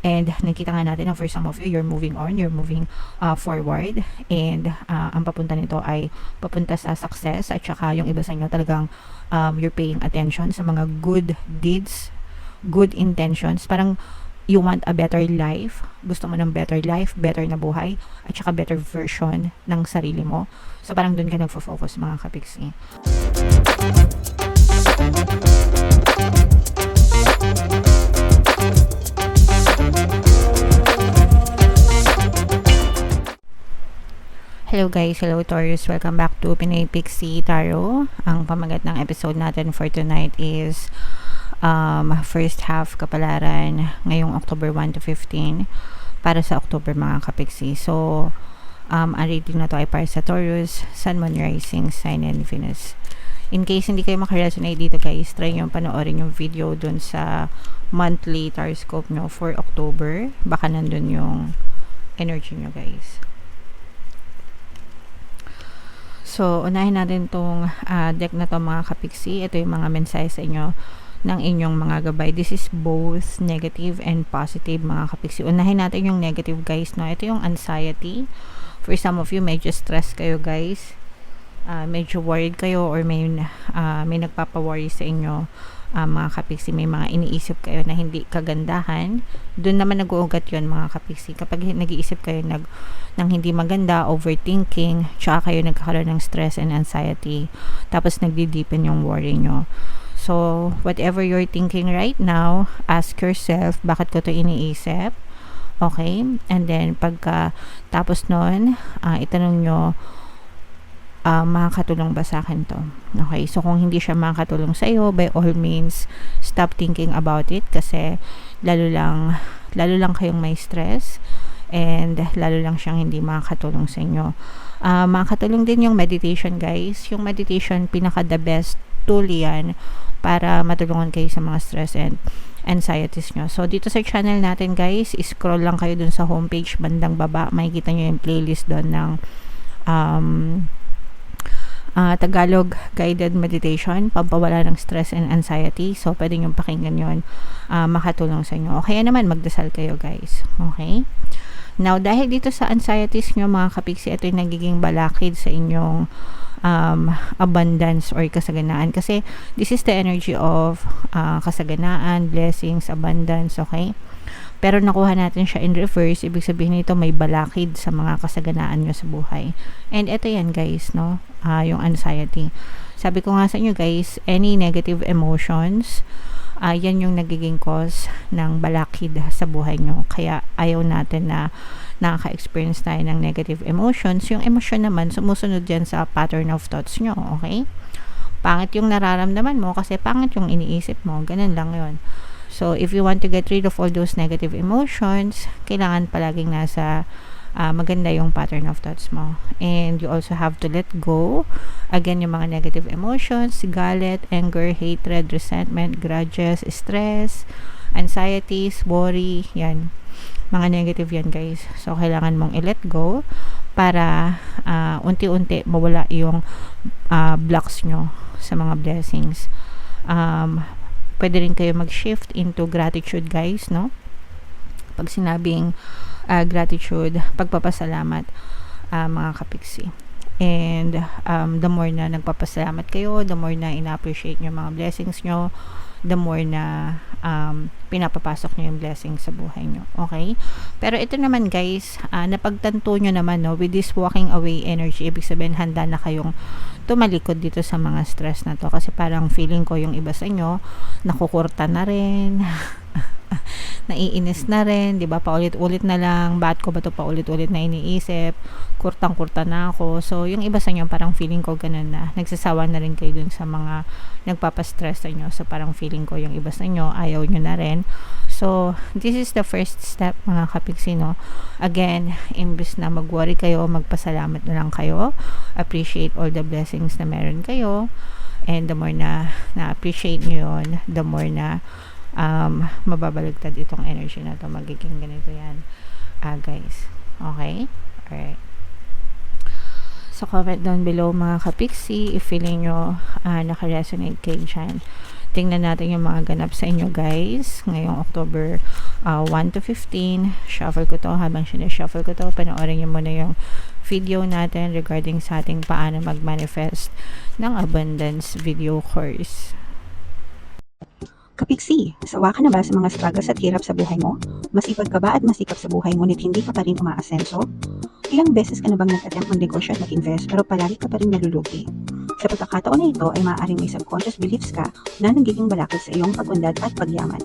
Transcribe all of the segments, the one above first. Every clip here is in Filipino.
And nakita nga natin na for some of you, you're moving on, you're moving forward. And ang papunta nito ay papunta sa success. At saka yung iba sa inyo talagang you're paying attention sa mga good deeds, good intentions. Parang you want a better life. Gusto mo ng better life, better na buhay, at saka better version ng sarili mo. So parang dun ka nagfo-focus mga kapiksi. Hello guys, hello Taurus, welcome back to Pinay Pixie Tarot. Ang pamagat ng episode natin for tonight is first half kapalaran ngayong October 1 to 15 para sa October mga kapiksi. So ang reading na to ay para sa Taurus, Sun, Moon, Rising, Sign, and Venus. In case hindi kayo makaresonate dito guys, try nyo panoorin yung video dun sa monthly Taroscope nyo for October. Baka nandun yung energy nyo guys. So unahin natin tong deck na to mga kapiksi. Ito yung mga mensahe sa inyo ng inyong mga gabay. This is both negative and positive mga kapiksi. Unahin natin yung negative guys, no? Ito yung anxiety. For some of you, medyo stress kayo guys. Medyo worried kayo or may nagpapa-worry sa inyo mga kapiksi. May mga iniisip kayo na hindi kagandahan. Doon naman nag-uugat yun mga kapiksi. Kapag nag-iisip kayo ng hindi maganda, overthinking, tsaka kayo nagkakaroon ng stress and anxiety. Tapos nagdi-deepen yung worry nyo. So, whatever you're thinking right now, ask yourself, bakit ko to iniisip? Okay? And then, pagka tapos nun, itanong nyo, makakatulong ba sa akin to? Okay? So, kung hindi siya makakatulong sa iyo, by all means, stop thinking about it kasi lalo lang kayong may stress and lalo lang siyang hindi makakatulong sa inyo. Makakatulong din yung meditation guys. Yung meditation, pinaka the best tool yan para matulungan kayo sa mga stress and anxieties nyo. So, dito sa channel natin guys, scroll lang kayo dun sa homepage, bandang baba, makikita nyo yung playlist doon ng Tagalog guided meditation, pampawala ng stress and anxiety. So, pwede nyo pakinggan yun, makatulong sa inyo. O kaya naman, magdasal kayo guys. Okay? Now, dahil dito sa anxieties nyo mga kapiksi, ito yung nagiging balakid sa inyong abundance or kasaganaan. Kasi, this is the energy of kasaganaan, blessings, abundance, okay? Pero nakuha natin siya in reverse, ibig sabihin nito may balakid sa mga kasaganaan nyo sa buhay. And ito yan guys, no? Yung anxiety. Sabi ko nga sa inyo guys, any negative emotions, yan yung nagiging cause ng balakid sa buhay nyo. Kaya ayaw natin na nakaka-experience tayo ng negative emotions. Yung emosyon naman, sumusunod yan sa pattern of thoughts nyo, okay? Pangit yung nararamdaman mo kasi pangit yung iniisip mo. Ganun lang yun. So, if you want to get rid of all those negative emotions, kailangan palaging nasa maganda yung pattern of thoughts mo. And you also have to let go. Again, yung mga negative emotions, galit, anger, hatred, resentment, grudges, stress, anxieties, worry, yan. Mga negative yan guys. So, kailangan mong i-let go para unti-unti mawala yung blocks nyo sa mga blessings. Pwede rin kayo mag-shift into gratitude guys, no? Pag sinabing gratitude, pagpapasalamat mga kapiksi. And the more na nagpapasalamat kayo, the more na ina-appreciate nyo mga blessings nyo, the more na pinapapasok nyo yung blessings sa buhay nyo. Okay? Pero ito naman guys, napagtanto nyo naman no, with this walking away energy, ibig sabihin handa na kayong tumalikod dito sa mga stress na to. Kasi parang feeling ko yung iba sa inyo, nakukurta na rin, naiinis na rin, 'di ba? Paulit-ulit na lang, bakit ko ba 'to paulit-ulit na iniisip? Kurtang-kurta na ako. So, yung iba sa inyo parang feeling ko ganun na. Nagsasawa na rin kayo dun sa mga nagpapastress sa inyo. So, parang feeling ko yung iba sa inyo ayaw nyo na rin. So, this is the first step mga kapiksi, no? Again, imbes na mag-worry kayo, magpasalamat na lang kayo. Appreciate all the blessings na meron kayo. And the more na na-appreciate nyo yun, the more na mababaligtad itong energy na to, magiging ganito yan guys. Okay? Alright. So, comment down below mga kapiksi if feeling nyo naka-resonate kayo dyan. Tingnan natin yung mga ganap sa inyo guys ngayong October 1 to 15. Shuffle ko to. Habang sinashuffle ko to, panoorin nyo muna yung video natin regarding sa ating paano mag-manifest ng abundance video course. Kapiksi, sawa ka na ba sa mga struggles at hirap sa buhay mo? Masipag ka ba at masikap sa buhay ngunit hindi ka pa rin umaasenso? Ilang beses ka na bang nag-attempt mag-negosyo at mag-invest pero palagi ka pa rin nalulugi? Sa pagkakataon na ito ay maaaring may subconscious beliefs ka na nagiging balakid sa iyong pag-unlad at pagyaman.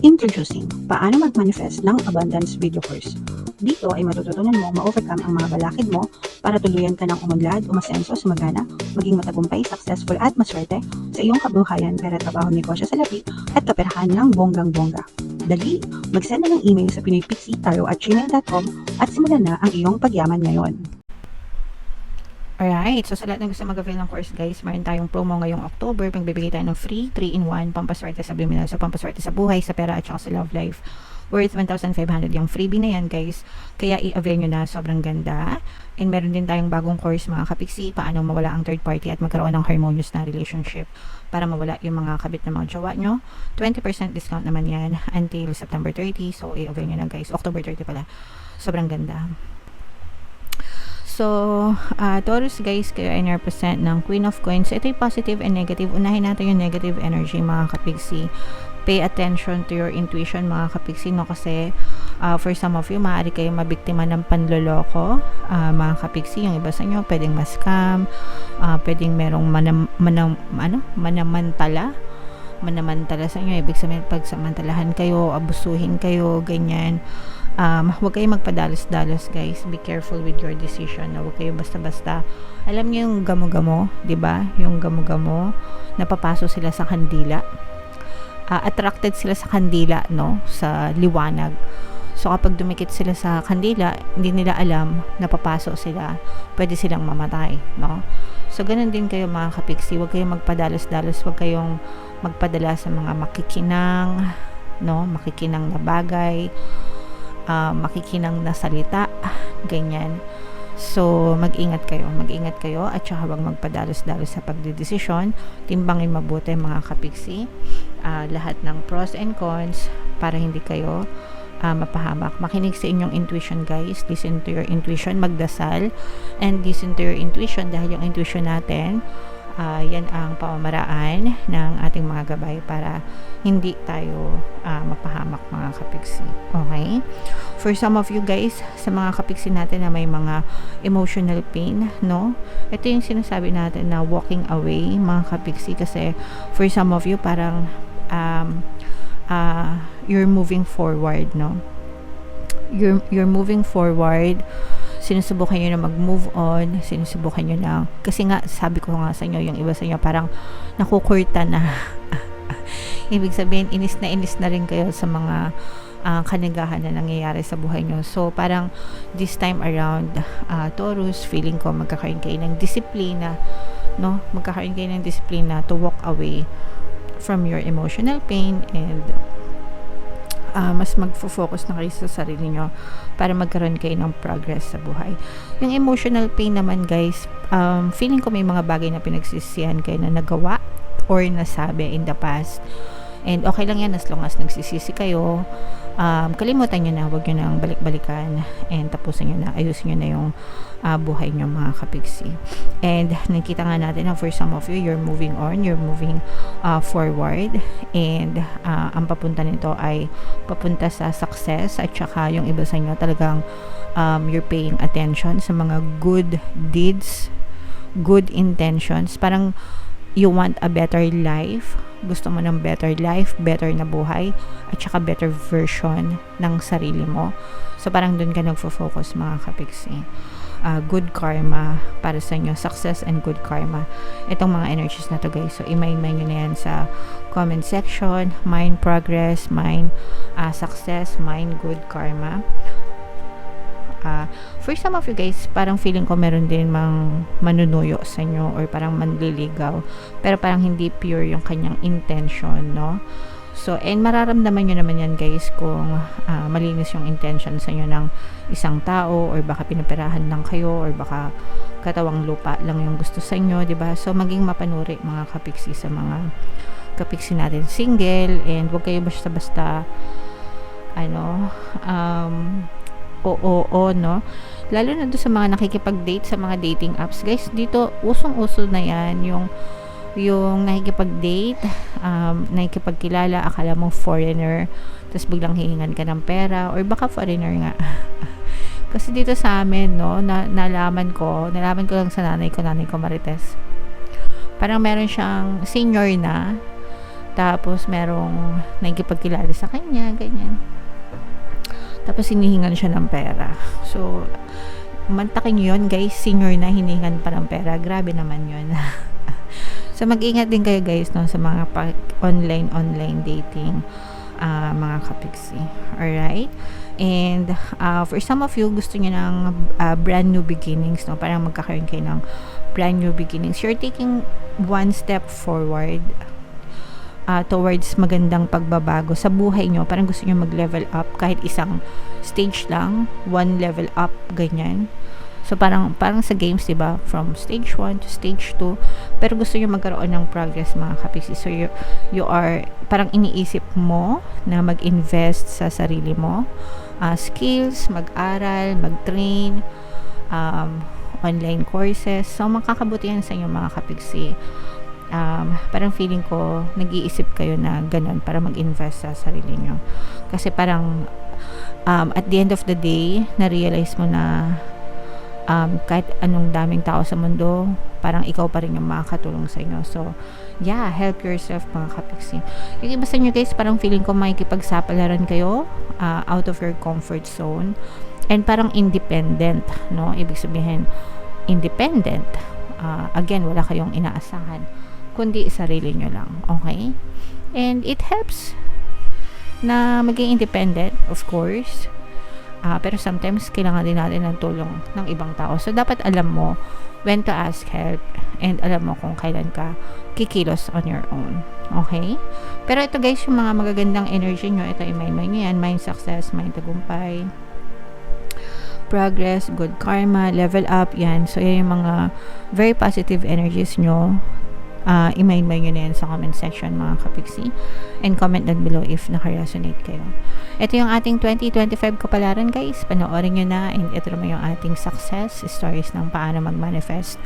Introducing, paano mag-manifest ng abundance video course. Dito ay matututunan mo ma-overcome ang mga balakid mo para tuluyan ka ng umunlad, umasenso, sumagana, maging matagumpay, successful at maswerte sa iyong kabuhayan, pera, trabaho, negosyo, salapi at kaperahan ng bonggang-bongga. Dali, mag-send na ng email sa pinoypixie@gmail.com at simulan na ang iyong pagyaman ngayon. Alright, so sa lahat ng gusto mag-avail ng course guys, meron tayong promo ngayong October. Magbibigay tayo ng free 3-in-1 pampaswerte sa luminal, so pampaswerte sa buhay, sa pera at saka sa love life. Worth 1,500 yung freebie na yan guys. Kaya i-avail nyo na, sobrang ganda. And meron din tayong bagong course mga kapiksi, paano mawala ang third party at magkaroon ng harmonious na relationship para mawala yung mga kabit na mga jowa nyo. 20% discount naman yan until September 30. So i-avail nyo na guys. October 30 pala. Sobrang ganda. So, Taurus guys, kayo ay represent ng Queen of Coins. Ito yung positive and negative. Unahin natin yung negative energy mga kapiksi. Pay attention to your intuition mga kapiksi, no? Kasi for some of you, maaari kayo mabiktima ng panloloko mga kapiksi. Yung iba sa inyo, pwedeng ma-scam, pwedeng merong manamantala sa inyo. Ibig sabihin, pagsamantalahan kayo, abusuhin kayo, ganyan. Huwag kayo magpadalos-dalos guys. Be careful with your decision. Huwag kayo basta-basta. Alam niyo yung gamo-gamo, 'di ba? Yung gamo-gamo, napapasok sila sa kandila. Attracted sila sa kandila, no? Sa liwanag. So kapag dumikit sila sa kandila, hindi nila alam, napapasok sila. Pwede silang mamatay, no? So ganun din kayo mga kapiksi. Huwag kayong magpadalos-dalos. Huwag kayong magpadala sa mga makikinang, no? Makikinang na bagay. Makikinang na salita, ganyan. So, mag-ingat kayo at saka huwag magpadalos-dalos sa pagdedesisyon. Timbangin mabuti mga kapiksi, lahat ng pros and cons para hindi kayo mapahamak. Makinig sa inyong intuition guys. Listen to your intuition, magdasal and listen to your intuition dahil yung intuition natin, yan ang pamamaraan ng ating mga gabay para hindi tayo mapahamak mga kapiksi. Okay? For some of you guys, sa mga kapiksi natin na may mga emotional pain, no? Ito yung sinasabi natin na walking away mga kapiksi, kasi for some of you parang you're moving forward, no? You're moving forward. Sinusubukan nyo na mag-move on, sinusubukan nyo na, kasi nga, sabi ko nga sa inyo, yung iba sa inyo parang nakukurta na. Ibig sabihin, inis na rin kayo sa mga kanagahan na nangyayari sa buhay nyo. So, parang this time around, Taurus, feeling ko magkakaroon kayo ng disiplina, no? Magkakaroon kayo ng disiplina to walk away from your emotional pain and mas magfo-focus na kayo sa sarili nyo para magkaroon kayo ng progress sa buhay. Yung emotional pain naman guys, feeling ko may mga bagay na pinagsisihan kayo na nagawa or nasabi in the past, and okay lang yan as long as nagsisisi kayo. Kalimutan nyo na, huwag nyo nang balik-balikan and tapusin nyo na, ayusin nyo na yung buhay nyo mga kapiksi. And nakita nga natin na for some of you, you're moving on, you're moving forward, and ang papunta nito ay papunta sa success, at saka yung iba sa inyo talagang you're paying attention sa mga good deeds, good intentions. Parang you want a better life, gusto mo ng better life, better na buhay, at saka better version ng sarili mo. So parang dun ka nagfo-focus mga kapiksi. Good karma para sa inyo, success and good karma, itong mga energies na to guys. So i-mind nyo na yan sa comment section. Mind progress, mind success, mind good karma. For some of you guys, parang feeling ko meron din mang manunuyo sa inyo or parang manliligaw, pero parang hindi pure yung kanyang intention, no? So, and mararamdaman nyo naman yan guys kung malinis yung intention sa inyo ng isang tao, or baka pinaperahan lang kayo, or baka katawang lupa lang yung gusto sa inyo, diba? So, maging mapanuri mga kapiksi sa mga kapiksi natin single, and huwag kayo basta-basta oo, no? Lalo na doon sa mga nakikipag-date sa mga dating apps. Guys, dito, usong-uso na yan, yung nakikipag-date, nakikipagkilala, akala mo foreigner, tapos biglang hihingan ka ng pera, or baka foreigner nga. Kasi dito sa amin, no, nalaman ko lang sa nanay ko Marites. Parang meron siyang senior na, tapos merong nakikipagkilala sa kanya, ganyan. Tapos hinihingan siya ng pera. So, mantakin yun, guys, senior na hinihingan pa ng pera. Grabe naman yun. So, mag-ingat din kayo, guys, no, sa mga online dating, mga kapiksi. Alright? And, for some of you, gusto nyo ng brand new beginnings, no? Parang magkakaroon kayo ng brand new beginnings. You're taking one step forward towards magandang pagbabago sa buhay nyo. Parang gusto nyo mag-level up kahit isang stage lang, one level up, ganyan. So, parang sa games, diba? From stage 1 to stage 2. Pero gusto nyo magkaroon ng progress, mga kapiksi. So, you are, parang iniisip mo na mag-invest sa sarili mo. Skills, mag-aral, mag-train, online courses. So, makakabuti yan sa inyo, mga kapiksi. Parang feeling ko, nag-iisip kayo na ganun para mag-invest sa sarili nyo. Kasi parang, at the end of the day, na-realize mo na kahit anong daming tao sa mundo, parang ikaw pa rin yung makakatulong sa inyo. So, yeah, help yourself, mga kapiksi. Yung iba sa inyo, guys, parang feeling ko makikipagsapalaran kayo out of your comfort zone, and parang independent, no? Ibig sabihin, independent. Again, wala kayong inaasahan, kundi sarili nyo lang, okay? And it helps na maging independent, of course. Pero sometimes, kailangan din natin ng tulong ng ibang tao. So, dapat alam mo when to ask help, and alam mo kung kailan ka kikilos on your own. Okay? Pero ito, guys, yung mga magagandang energy nyo, ito yung mind nyo yan, mind success, mind tagumpay, progress, good karma, level up, yan. So, yan yung mga very positive energies nyo. I-mind nyo na yan sa comment section, mga kapiksi. And comment down below if naka-resonate kayo. Ito yung ating 2025 kapalaran, guys. Panoorin nyo na, and ito naman yung ating success stories ng paano mag-manifest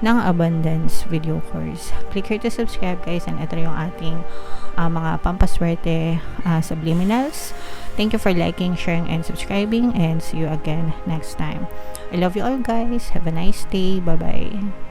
ng abundance video course. Click here to subscribe, guys, and ito yung ating mga pampaswerte subliminals. Thank you for liking, sharing, and subscribing, and see you again next time. I love you all, guys. Have a nice day. Bye-bye.